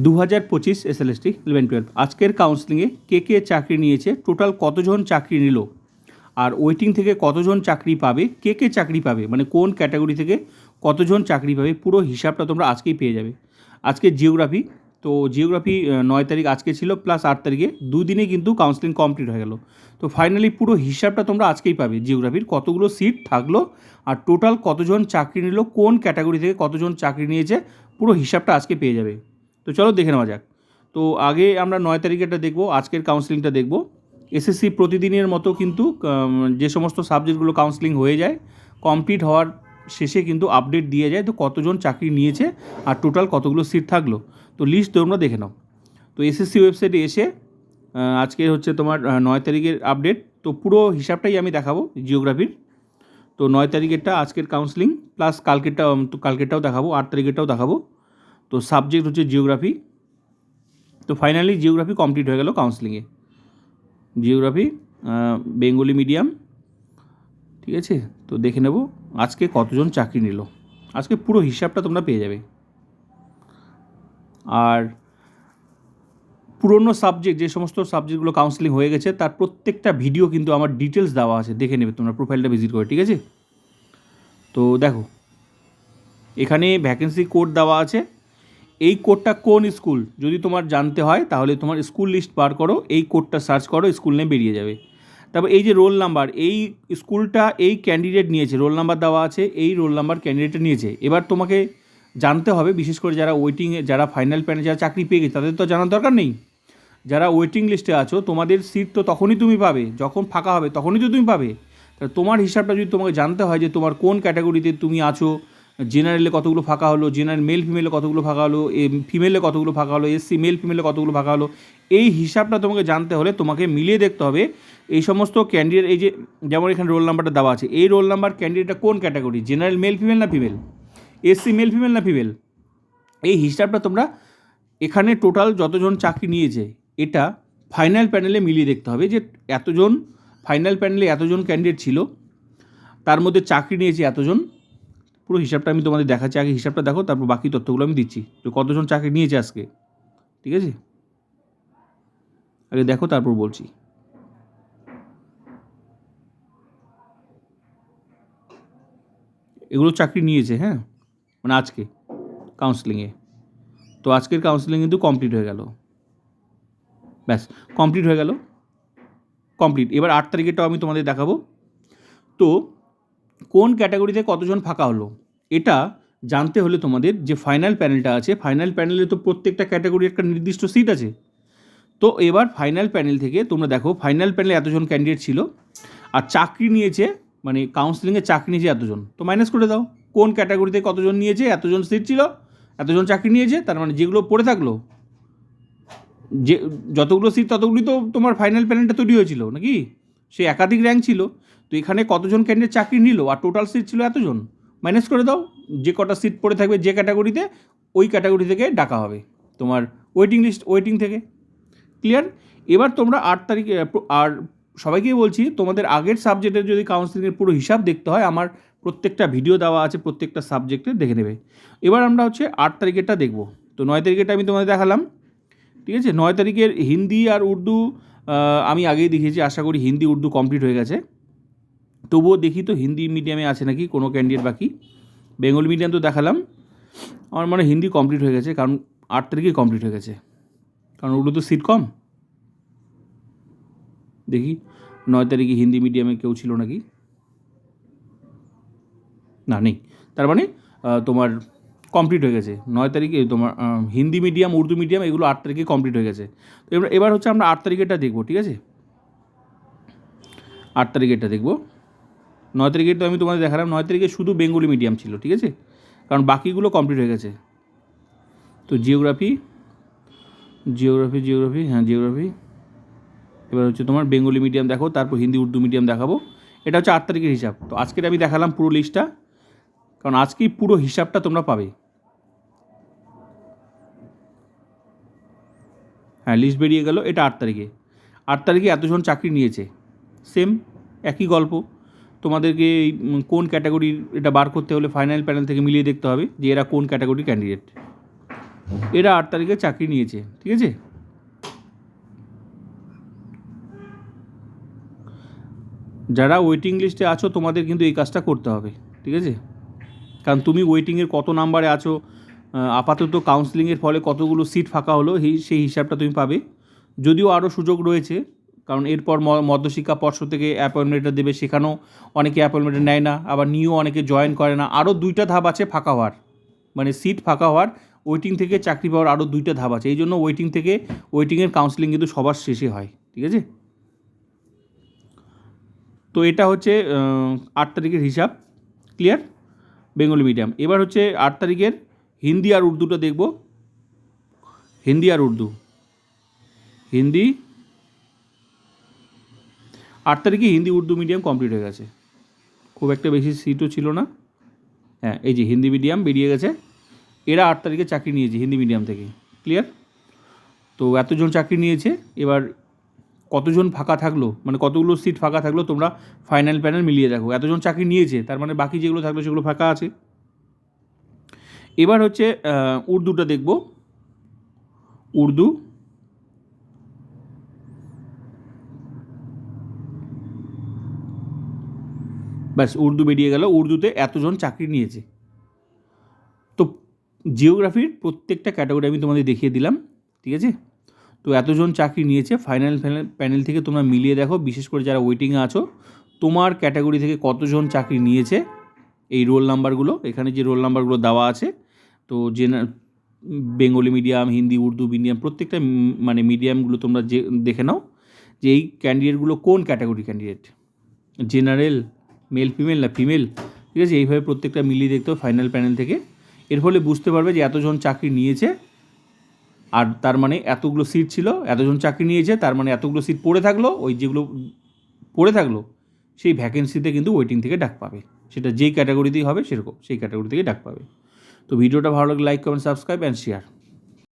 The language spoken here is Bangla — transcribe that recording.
2025 এসএলএসটি 11-12 আজকের কাউন্সেলিংয়ে কে চাকরি নিয়েছে, টোটাল কতজন চাকরি নিল, আর ওয়েটিং থেকে কতজন চাকরি পাবে, কে চাকরি পাবে, মানে কোন ক্যাটাগরি থেকে কতজন চাকরি পাবে, পুরো হিসাবটা তোমরা আজকেই পেয়ে যাবে। আজকে জিওগ্রাফি, তো জিওগ্রাফি 9 তারিখ আজকে ছিল, প্লাস 8 তারিখে, দুদিনে কিন্তু কাউন্সেলিং কমপ্লিট হয়ে গেল। তো ফাইনালি পুরো হিসাবটা তোমরা আজকেই পাবে, জিওগ্রাফির কতগুলো সিট থাকলো আর টোটাল কতজন চাকরি নিল, কোন ক্যাটাগরি থেকে কতজন চাকরি নিয়েছে, পুরো হিসাবটা আজকে পেয়ে যাবে। তো চলো দেখে নেওয়া যাক। তো আগে আমরা 9 তারিখেরটা দেখবো, আজকের কাউন্সেলিংটা দেখবো। এসএসসি প্রতিদিনের মতো কিন্তু যে সমস্ত সাবজেক্টগুলো কাউন্সেলিং হয়ে যায়, কমপ্লিট হওয়ার শেষে কিন্তু আপডেট দিয়ে যায়, তো কতজন চাকরি নিয়েছে আর টোটাল কতগুলো সিট থাকলো, তো লিস্ট তোমরা দেখে নাও। তো এসএসসি ওয়েবসাইটে এসে আজকে হচ্ছে তোমার 9 তারিখের আপডেট, তো পুরো হিসাবটাই আমি দেখাবো জিওগ্রাফির। তো 9 তারিখেরটা আজকের কাউন্সেলিং, প্লাস কালকেরটাও দেখাবো, 8 তারিখেরটাও দেখাবো। তো সাবজেক্ট হচ্ছে জিওগ্রাফি। তো ফাইনালি জিওগ্রাফি কমপ্লিট হয়ে গেল কাউন্সেলিংয়ে। জিওগ্রাফি বেঙ্গলি মিডিয়াম, ঠিক আছে। তো দেখে নেব আজকে কতজন চাকরি নিল, আজকে পুরো হিসাবটা তোমরা পেয়ে যাবে। আর পুরনো সাবজেক্ট, যে সমস্ত সাবজেক্টগুলো কাউন্সেলিং হয়ে গেছে, তার প্রত্যেকটা ভিডিও কিন্তু আমার ডিটেলস দেওয়া আছে, দেখে নেবে তোমরা প্রোফাইলটা ভিজিট করে, ঠিক আছে। তো দেখো এখানে ভ্যাকেন্সি কোড দেওয়া আছে, এই কোডটা কোন স্কুল যদি তোমার জানতে হয় তাহলে তোমার স্কুল লিস্ট বার করো, এই কোডটা সার্চ করো, স্কুল নেম বেরিয়ে যাবে। তারপর এই যে রোল নাম্বার, এই স্কুলটা এই ক্যান্ডিডেট নিয়েছে, রোল নাম্বার দেওয়া আছে, এই রোল নাম্বার ক্যান্ডিডেটটা নিয়েছে। এবার তোমাকে জানতে হবে, বিশেষ করে যারা ওয়েটিংয়ে, যারা ফাইনাল প্যানে যারা চাকরি পেয়ে গেছে তাদের তো জানার দরকার নেই। যারা ওয়েটিং লিস্টে আছো, তোমাদের সিট তো তখনই তুমি পাবে যখন ফাঁকা হবে, তখনই তো তুমি পাবে। তাহলে তোমার হিসাবটা যদি তোমাকে জানতে হয় যে তোমার কোন ক্যাটাগরিতে তুমি আছো, জেনারেলে কতগুলো ফাঁকা হলো, জেনারেল মেল ফিমেলে কতগুলো ফাঁকা হলো, ফিমেলে কতগুলো ফাঁকা হলো, এসসি মেল ফিমেলে কতগুলো ফাঁকা হলো, এই হিসাবটা তোমাকে জানতে হলে তোমাকে মিলিয়ে দেখতে হবে এই সমস্ত ক্যান্ডিডেট। এই যে যেমন এখানে রোল নাম্বারটা দেওয়া আছে, এই রোল নাম্বার ক্যান্ডিডেটটা কোন ক্যাটাগরি, জেনারেল মেল ফিমেল না ফিমেল, এসসি মেল ফিমেল না ফিমেল, এই হিসাবটা তোমরা এখানে টোটাল যতজন চাকরি নিয়েছে এটা ফাইনাল প্যানেলে মিলিয়ে দেখতে হবে যে এতজন ফাইনাল প্যানেলে এতজন ক্যান্ডিডেট ছিল, তার মধ্যে চাকরি নিয়েছে এতজন। পুরো হিসাবটা আমি তোমাদের দেখাচ্ছি, আগে হিসাবটা দেখো, তারপর বাকি তথ্যগুলো আমি দিচ্ছি যে কতজন চাকরি নিয়েছে আজকে, ঠিক আছে। আগে দেখো তারপর বলছি। এগুলো চাকরি নিয়েছে, হ্যাঁ, মানে আজকে কাউন্সেলিংয়ে। তো আজকের কাউন্সেলিং কিন্তু কমপ্লিট হয়ে গেল, ব্যাস কমপ্লিট হয়ে গেল, কমপ্লিট। এবার 8 তারিখেরটাও আমি তোমাদের দেখাবো। তো কোন ক্যাটাগরিতে কতজন ফাঁকা হলো এটা জানতে হলে তোমাদের যে ফাইনাল প্যানেলটা আছে, ফাইনাল প্যানেলে তো প্রত্যেকটা ক্যাটাগরি একটা নির্দিষ্ট সিট আছে। তো এবার ফাইনাল প্যানেল থেকে তোমরা দেখো ফাইনাল প্যানেলে এতজন ক্যান্ডিডেট ছিল আর চাকরি নিয়েছে, মানে কাউন্সেলিংয়ে চাকরি নিয়েছে এতজন, তো মাইনাস করে দাও কোন ক্যাটাগরিতে কতজন নিয়েছে, এতজন সিট ছিল, এতজন চাকরি নিয়েছে, তার মানে যেগুলো পড়ে থাকলো, যে যতগুলো সিট ততগুলি তো তোমার ফাইনাল প্যানেলটা তৈরি হয়েছিল নাকি, সে একাধিক র্যাঙ্ক ছিল। তো এখানে কতজন ক্যান্ডিডেট চাকরি নিল আর টোটাল সিট ছিল এতজন, মাইনাস করে দাও, যে কটা সিট পড়ে থাকবে যে ক্যাটাগরিতে, ওই ক্যাটাগরি থেকে ডাকা হবে তোমার ওয়েটিং লিস্ট, ওয়েটিং থেকে। ক্লিয়ার? এবার তোমরা 8 তারিখে, আর সবাইকেই বলছি তোমাদের আগের সাবজেক্টের যদি কাউন্সেলিংয়ের পুরো হিসাব দেখতে হয়, আমার প্রত্যেকটা ভিডিও দেওয়া আছে, প্রত্যেকটা সাবজেক্টে দেখে নেবে। এবার আমরা হচ্ছে 8 তারিখেরটা দেখব। তো 9 তারিখেরটা আমি তোমাদের দেখালাম, ঠিক আছে। 9 তারিখের হিন্দি আর উর্দু আমি আগেই দেখিয়েছি, আশা করি হিন্দি উর্দু কমপ্লিট হয়ে গেছে। তবুও দেখি তো হিন্দি মিডিয়ামে আছে নাকি কোনো ক্যান্ডিডেট বাকি। বেঙ্গলি মিডিয়াম তো দেখালাম, আমার মানে হিন্দি কমপ্লিট হয়ে গেছে, কারণ 8 তারিখেই কমপ্লিট হয়ে গেছে, কারণ উর্দু তো সিট কম। দেখি 9 তারিখে হিন্দি মিডিয়ামে কেউ ছিল নাকি, না নেই, তার মানে তোমার কমপ্লিট হয়ে গেছে 9 তারিখে তোমার হিন্দি মিডিয়াম উর্দু মিডিয়াম এগুলো 8 তারিখে কমপ্লিট হয়ে গেছে। তো এবার হচ্ছে আমরা 8 তারিখেরটা দেখবো, ঠিক আছে। 8 তারিখেরটা দেখবো। 9 তারিখের তো আমি তোমাদের দেখালাম, 9 তারিখে শুধু বেঙ্গলি মিডিয়াম ছিল, ঠিক আছে, কারণ বাকিগুলো কমপ্লিট হয়ে গেছে। তো জিওগ্রাফি, হ্যাঁ জিওগ্রাফি, এবার হচ্ছে তোমার বেঙ্গলি মিডিয়াম দেখো, তারপর হিন্দি উর্দু মিডিয়াম দেখাবো। এটা হচ্ছে 8 তারিখের হিসাব। তো আজকের আমি দেখালাম পুরো লিস্টটা, কারণ আজকেই পুরো হিসাবটা তোমরা পাবে। হ্যাঁ লিস্ট বেরিয়ে গেল, এটা 8 তারিখে। 8 তারিখে এতজন চাকরি নিয়েছে, সেম একই গল্প। তোমাদেরকে কোন ক্যাটাগরির এটা বার করতে হলে ফাইনাল প্যানেল থেকে মিলিয়ে দেখতে হবে যে এরা কোন ক্যাটাগরির ক্যান্ডিডেট। এরা 8 তারিখে চাকরি নিয়েছে, ঠিক আছে? যারা ওয়েটিং লিস্টে আছো তোমাদের কিন্তু এই কাজটা করতে হবে, ঠিক আছে? কারণ তুমি ওয়েটিংয়ের কত নাম্বারে আছো, আপাতত কাউন্সেলিংয়ের ফলে কতগুলো সিট ফাঁকা হলো সেই হিসাবটা তুমি পাবে। যদিও আরও সুযোগ রয়েছে, কারণ এরপর মধ্যশিক্ষা পর্ষদ থেকে অ্যাপয়েন্টমেন্টটা দেবে, সেখানেও অনেকে অ্যাপয়েন্টমেন্ট নেয় না, আবার নিয়েও অনেকে জয়েন করে না। আরও 2টা ধাপ আছে ফাঁকা হওয়ার, মানে সিট ফাঁকা হওয়ার, ওয়েটিং থেকে চাকরি পাওয়ার আরও 2টা ধাপ আছে। এই জন্য ওয়েটিংয়ের কাউন্সেলিং কিন্তু সবার শেষে হয়, ঠিক আছে? তো এটা হচ্ছে 8 তারিখের হিসাব, ক্লিয়ার? Bengali medium. এবার হচ্ছে 8 তারিখের হিন্দি আর উর্দুটা দেখব। হিন্দি 8 তারিখে হিন্দি উর্দু মিডিয়াম কমপ্লিট হয়ে গেছে, খুব একটা বেশি সিটও ছিল না। হ্যাঁ, এই যে হিন্দি মিডিয়াম বেরিয়ে গেছে, এরা 8 তারিখে চাকরি নিয়েছে হিন্দি মিডিয়াম থেকে, ক্লিয়ার? তো এতজন চাকরি নিয়েছে, এবার কতজন ফাঁকা থাকলো, মানে কতগুলো সিট ফাঁকা থাকলো তোমরা ফাইনাল প্যানেল মিলিয়ে দেখো। এতজন চাকরি নিয়েছে, তার মানে বাকি যেগুলো থাকলো সেগুলো ফাঁকা আছে। এবার হচ্ছে উর্দুটা দেখব। উর্দু ব্যাস, উর্দু বেরিয়ে গেল। উর্দুতে এতজন চাকরি নিয়েছে। তো জিওগ্রাফির প্রত্যেকটা ক্যাটাগরি আমি তোমাদের দেখিয়ে দিলাম, ঠিক আছে? তো এতজন চাকরি নিয়েছে, ফাইনাল প্যানেল থেকে তোমরা মিলিয়ে দেখো, বিশেষ করে যারা ওয়েটিংয়ে আছো তোমার ক্যাটাগরি থেকে কতজন চাকরি নিয়েছে। এই রোল নাম্বারগুলো, এখানে যে রোল নাম্বারগুলো দেওয়া আছে, তো Bengali medium, Hindi, Urdu medium, প্রত্যেকটা মানে মিডিয়ামগুলো তোমরা যে দেখে নাও যে এই ক্যান্ডিডেটগুলো কোন category candidate, general, male female না ফিমেল, ঠিক আছে? এইভাবে প্রত্যেকটা মিলিয়ে দেখতে হবে ফাইনাল প্যানেল থেকে। এর ফলে বুঝতে পারবে যে এতজন চাকরি নিয়েছে, আর তার মানে এতগুলো সিট ছিল, এতজন চাকরি নিয়েছে, তার মানে এতগুলো সিট পড়ে থাকলো, ওই যেগুলো পড়ে থাকলো সেই ভ্যাকেন্সিতে কিন্তু ওয়েটিং থেকে ডাক পাবে, সেটা যেই ক্যাটাগরিতেই হবে সেরকম সেই ক্যাটাগরি থেকে ডাক পাবে। তো ভিডিওটা ভালো লাগলে like, comment, subscribe and share.